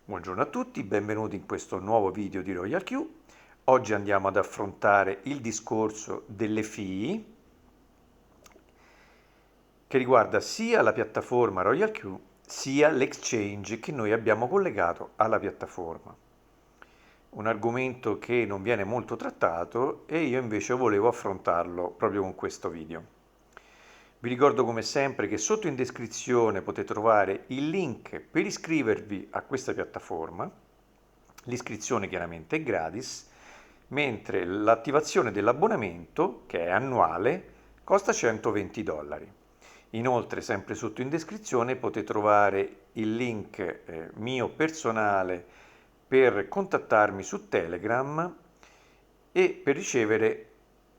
Buongiorno a tutti, benvenuti in questo nuovo video di Royal Q. Oggi andiamo ad affrontare il discorso delle fee che riguarda sia la piattaforma Royal Q sia l'exchange che noi abbiamo collegato alla piattaforma. Un argomento che non viene molto trattato e io invece volevo affrontarlo proprio con questo video. Vi ricordo come sempre che sotto in descrizione potete trovare il link per iscrivervi a questa piattaforma. L'iscrizione chiaramente è gratis, mentre l'attivazione dell'abbonamento, che è annuale, costa $120. Inoltre, sempre sotto in descrizione potete trovare il link mio personale per contattarmi su Telegram e per ricevere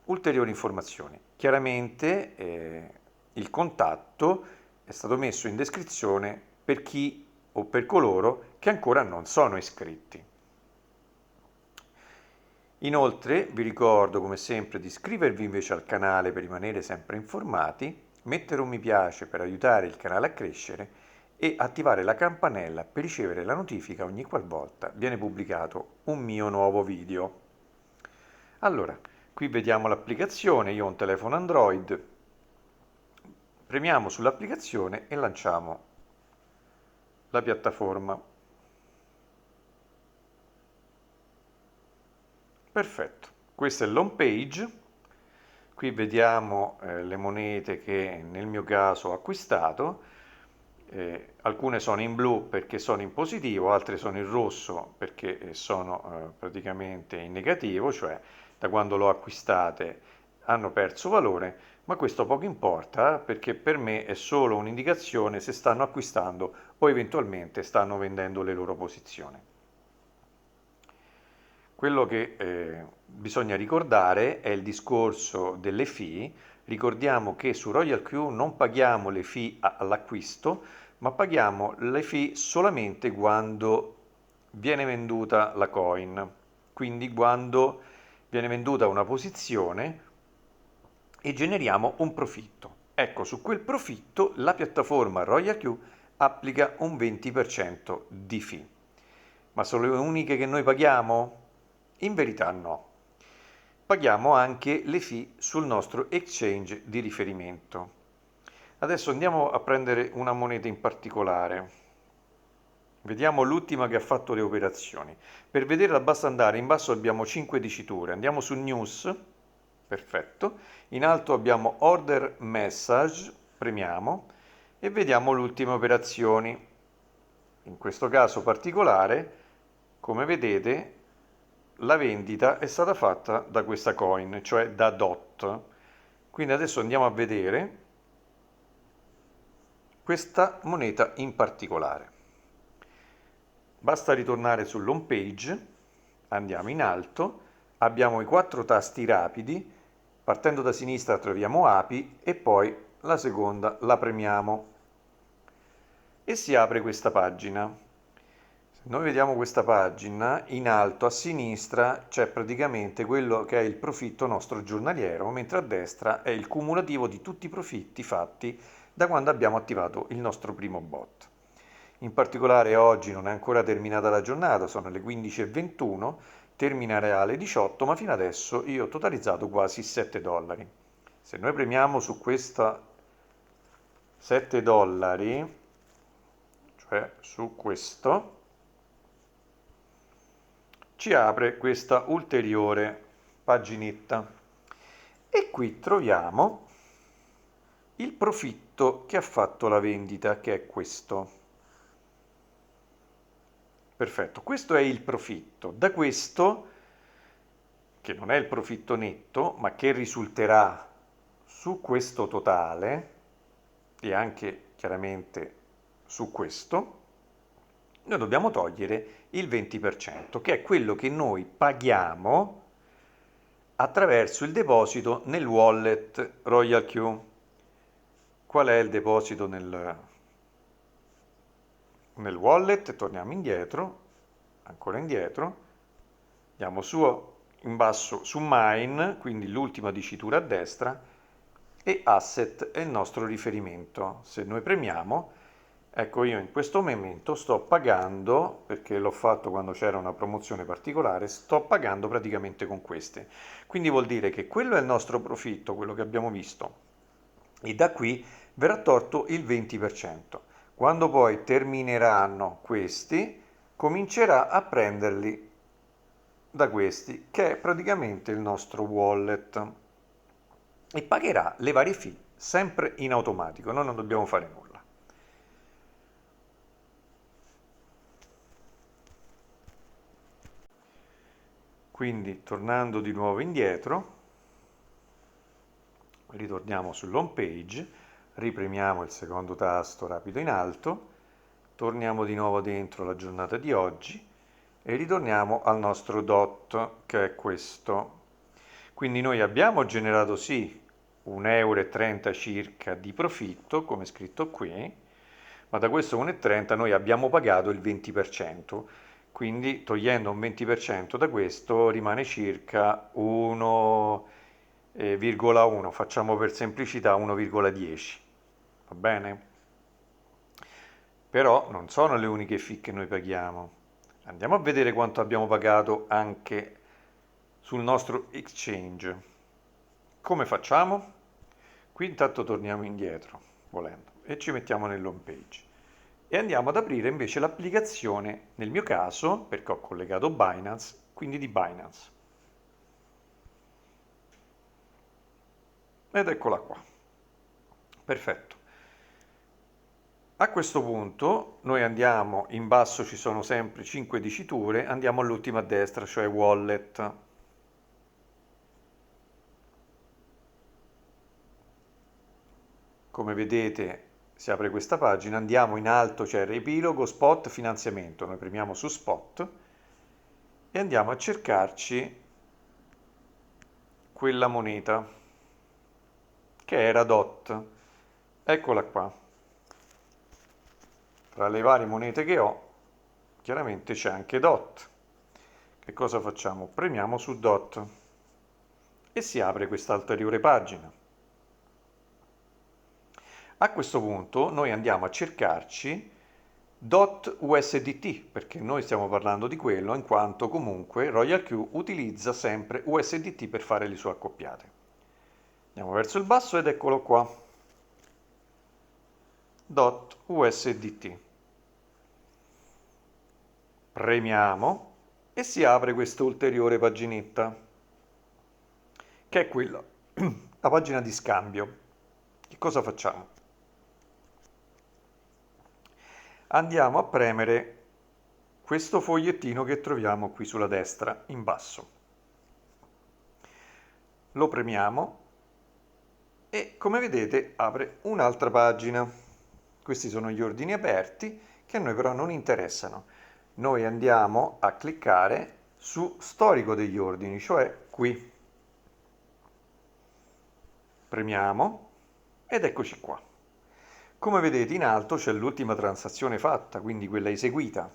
ulteriori informazioni. Chiaramente il contatto è stato messo in descrizione per chi o per coloro che ancora non sono iscritti. Inoltre vi ricordo come sempre di iscrivervi invece al canale per rimanere sempre informati, mettere un mi piace per aiutare il canale a crescere e attivare la campanella per ricevere la notifica ogni qualvolta viene pubblicato un mio nuovo video. Allora, qui vediamo l'applicazione, io ho un telefono Android, premiamo sull'applicazione e lanciamo la piattaforma. Perfetto, questa è l'home page, qui vediamo le monete che nel mio caso ho acquistato, alcune sono in blu perché sono in positivo, altre sono in rosso perché sono praticamente in negativo, cioè da quando l'ho acquistate hanno perso valore, ma questo poco importa perché per me è solo un'indicazione se stanno acquistando o eventualmente stanno vendendo le loro posizioni. Quello che bisogna ricordare è il discorso delle fee. Ricordiamo che su Royal Q non paghiamo le fee all'acquisto, ma paghiamo le fee solamente quando viene venduta la coin, quindi quando viene venduta una posizione e generiamo un profitto. Ecco, su quel profitto la piattaforma Royal Q applica un 20% di fee. Ma sono le uniche che noi paghiamo? In verità no. Paghiamo anche le fee sul nostro exchange di riferimento. Adesso andiamo a prendere una moneta in particolare. Vediamo l'ultima che ha fatto le operazioni. Per vederla basta andare, in basso abbiamo 5 diciture. Andiamo su News, perfetto. In alto abbiamo Order Message, premiamo e vediamo le ultime operazioni. In questo caso particolare, come vedete, la vendita è stata fatta da questa coin, cioè da DOT. Quindi adesso andiamo a vedere questa moneta in particolare. Basta ritornare sull'home page, andiamo in alto, abbiamo i 4 tasti rapidi, partendo da sinistra troviamo API e poi la seconda la premiamo e si apre questa pagina. Noi vediamo questa pagina, in alto a sinistra c'è praticamente quello che è il profitto nostro giornaliero, mentre a destra è il cumulativo di tutti i profitti fatti da quando abbiamo attivato il nostro primo bot. In particolare oggi non è ancora terminata la giornata, sono le 15:21, terminerà alle 18, ma fino adesso io ho totalizzato quasi $7. Se noi premiamo su questa $7, cioè su questo, ci apre questa ulteriore paginetta e qui troviamo il profitto che ha fatto la vendita, che è questo. Perfetto, questo è il profitto. Da questo, che non è il profitto netto, ma che risulterà su questo totale e anche chiaramente su questo, noi dobbiamo togliere il 20%, che è quello che noi paghiamo attraverso il deposito nel wallet Royal Q. Qual è il deposito nel wallet? Torniamo indietro, ancora indietro, andiamo su in basso su Mine, quindi l'ultima dicitura a destra, e Asset è il nostro riferimento. Se noi premiamo, Ecco, io in questo momento sto pagando, perché l'ho fatto quando c'era una promozione particolare, sto pagando praticamente con queste. Quindi vuol dire che quello è il nostro profitto, quello che abbiamo visto, e da qui verrà tolto il 20%. Quando poi termineranno questi, comincerà a prenderli da questi, che è praticamente il nostro wallet, e pagherà le varie fee sempre in automatico, noi non dobbiamo fare nulla. Quindi tornando di nuovo indietro, ritorniamo sull'home page, ripremiamo il secondo tasto rapido in alto, torniamo di nuovo dentro la giornata di oggi e ritorniamo al nostro DOT, che è questo. Quindi noi abbiamo generato sì 1,30 € circa di profitto, come scritto qui, ma da questo 1,30 € noi abbiamo pagato il 20%, quindi togliendo un 20% da questo rimane circa 1,1, facciamo per semplicità 1,10, va bene? Però non sono le uniche fee che noi paghiamo. Andiamo a vedere quanto abbiamo pagato anche sul nostro exchange. Come facciamo? Qui intanto torniamo indietro, volendo, e ci mettiamo nell'home page. E andiamo ad aprire invece l'applicazione, nel mio caso, perché ho collegato Binance, quindi di Binance. Ed eccola qua. Perfetto. A questo punto noi andiamo, in basso ci sono sempre 5 diciture, andiamo all'ultima a destra, cioè Wallet. Come vedete si apre questa pagina, andiamo in alto, c'è riepilogo, spot, finanziamento, noi premiamo su spot e andiamo a cercarci quella moneta che era DOT. Eccola qua. Tra le varie monete che ho, chiaramente c'è anche DOT. Che cosa facciamo? Premiamo su DOT e si apre questa ulteriore pagina. A questo punto noi andiamo a cercarci .USDT, perché noi stiamo parlando di quello in quanto comunque Royal Q utilizza sempre USDT per fare le sue accoppiate. Andiamo verso il basso ed eccolo qua. .USDT. Premiamo e si apre questa ulteriore paginetta, che è quella, la pagina di scambio. Che cosa facciamo? Andiamo a premere questo fogliettino che troviamo qui sulla destra in basso. Lo premiamo e come vedete apre un'altra pagina. Questi sono gli ordini aperti che a noi però non interessano. Noi andiamo a cliccare su storico degli ordini, cioè qui. Premiamo ed eccoci qua. Come vedete in alto c'è l'ultima transazione fatta, quindi quella eseguita,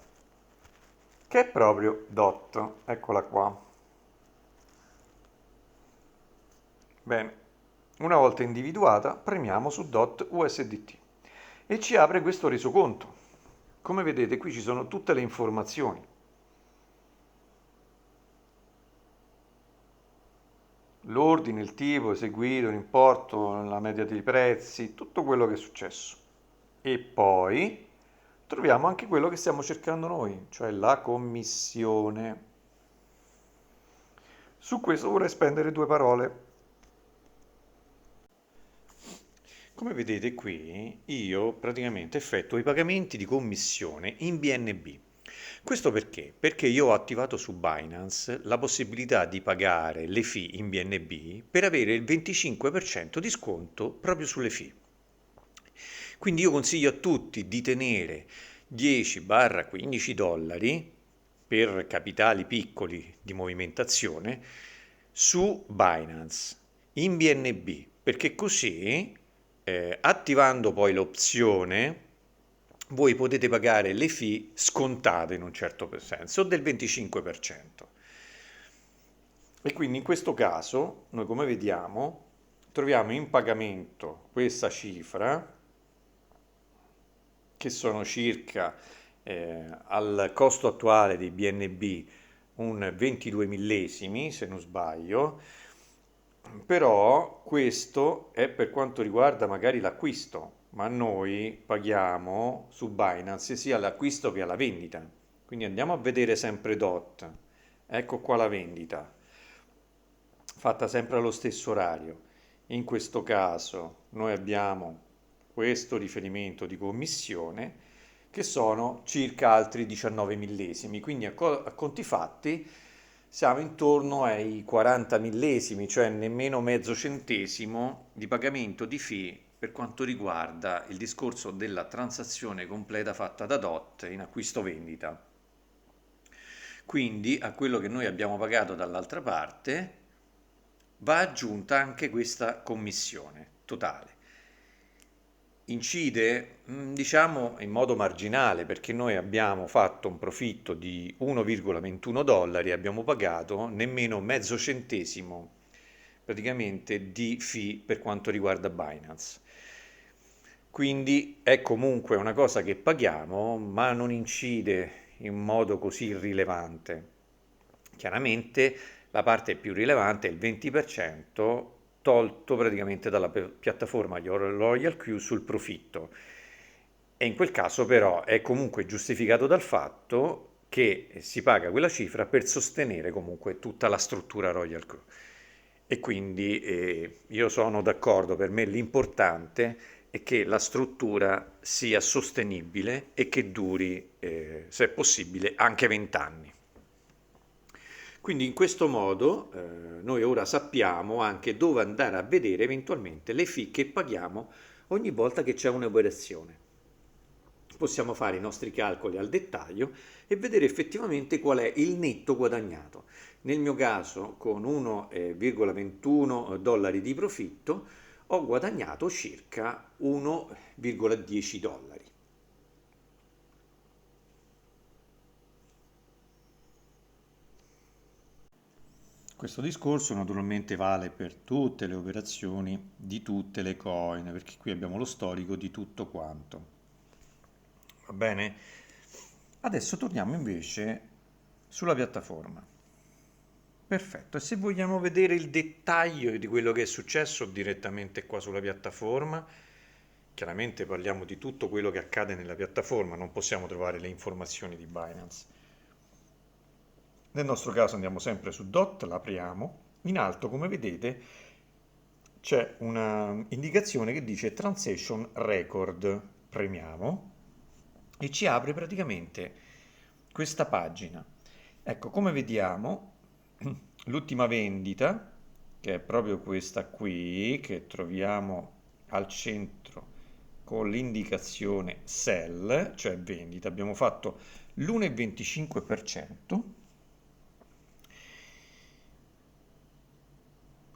che è proprio DOT. Eccola qua. Bene, una volta individuata premiamo su DOT USDT e ci apre questo resoconto. Come vedete qui ci sono tutte le informazioni. L'ordine, il tipo eseguito, l'importo, la media dei prezzi, tutto quello che è successo. E poi troviamo anche quello che stiamo cercando noi, cioè la commissione. Su questo vorrei spendere due parole. Come vedete qui, io praticamente effettuo i pagamenti di commissione in BNB. Questo perché? Perché io ho attivato su Binance la possibilità di pagare le fee in BNB per avere il 25% di sconto proprio sulle fee. Quindi io consiglio a tutti di tenere 10-15 dollari per capitali piccoli di movimentazione su Binance in BNB, perché così attivando poi l'opzione voi potete pagare le fee scontate in un certo senso del 25%. E quindi in questo caso noi come vediamo troviamo in pagamento questa cifra che sono circa al costo attuale dei BNB un 22 millesimi, se non sbaglio, però questo è per quanto riguarda magari l'acquisto, ma noi paghiamo su Binance sia l'acquisto che alla vendita. Quindi andiamo a vedere sempre DOT. Ecco qua la vendita, fatta sempre allo stesso orario. In questo caso noi abbiamo questo riferimento di commissione che sono circa altri 19 millesimi, quindi a conti fatti siamo intorno ai 40 millesimi, cioè nemmeno mezzo centesimo di pagamento di fee per quanto riguarda il discorso della transazione completa fatta da DOT in acquisto-vendita. Quindi a quello che noi abbiamo pagato dall'altra parte va aggiunta anche questa commissione totale. Incide, diciamo, in modo marginale perché noi abbiamo fatto un profitto di 1,21 dollari e abbiamo pagato nemmeno mezzo centesimo praticamente di fee per quanto riguarda Binance. Quindi è comunque una cosa che paghiamo, ma non incide in modo così rilevante. Chiaramente la parte più rilevante è il 20% tolto praticamente dalla piattaforma Royal Crew sul profitto. E in quel caso però è comunque giustificato dal fatto che si paga quella cifra per sostenere comunque tutta la struttura Royal Crew. E quindi io sono d'accordo, per me l'importante è che la struttura sia sostenibile e che duri, se è possibile, anche 20 anni. Quindi in questo modo noi ora sappiamo anche dove andare a vedere eventualmente le fee che paghiamo ogni volta che c'è un'operazione. Possiamo fare i nostri calcoli al dettaglio e vedere effettivamente qual è il netto guadagnato. Nel mio caso, con 1,21 dollari di profitto, ho guadagnato circa 1,10 dollari. Questo discorso naturalmente vale per tutte le operazioni di tutte le coin, perché qui abbiamo lo storico di tutto quanto. Va bene? Adesso torniamo invece sulla piattaforma. Perfetto, e se vogliamo vedere il dettaglio di quello che è successo direttamente qua sulla piattaforma, chiaramente parliamo di tutto quello che accade nella piattaforma, non possiamo trovare le informazioni di Binance. Nel nostro caso andiamo sempre su DOT, l'apriamo. In alto, come vedete, c'è una indicazione che dice Transaction Record. Premiamo e ci apre praticamente questa pagina. Ecco, come vediamo, l'ultima vendita, che è proprio questa qui, che troviamo al centro con l'indicazione sell, cioè vendita, abbiamo fatto l'1,25%.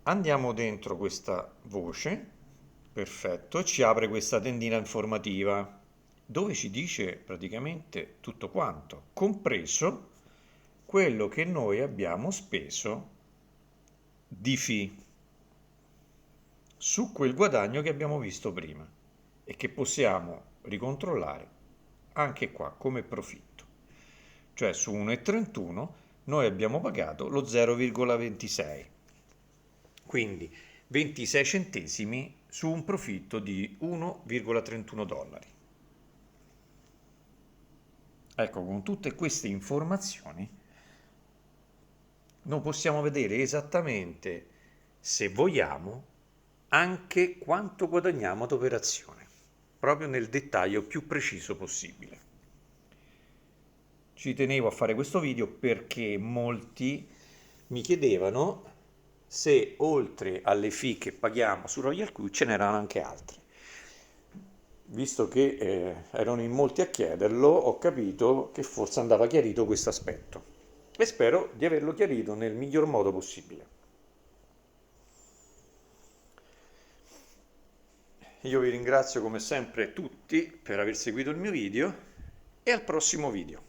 Andiamo dentro questa voce, perfetto, e ci apre questa tendina informativa dove ci dice praticamente tutto quanto, compreso quello che noi abbiamo speso di fee su quel guadagno che abbiamo visto prima e che possiamo ricontrollare anche qua come profitto. Cioè su 1,31 noi abbiamo pagato lo 0,26. Quindi 26 centesimi su un profitto di 1,31 dollari. Ecco, con tutte queste informazioni noi possiamo vedere esattamente, se vogliamo, anche quanto guadagniamo ad operazione, proprio nel dettaglio più preciso possibile. Ci tenevo a fare questo video perché molti mi chiedevano se oltre alle fee che paghiamo su Royal Q ce n'erano anche altre. Visto che erano in molti a chiederlo, ho capito che forse andava chiarito questo aspetto e spero di averlo chiarito nel miglior modo possibile. Io vi ringrazio come sempre tutti per aver seguito il mio video e al prossimo video.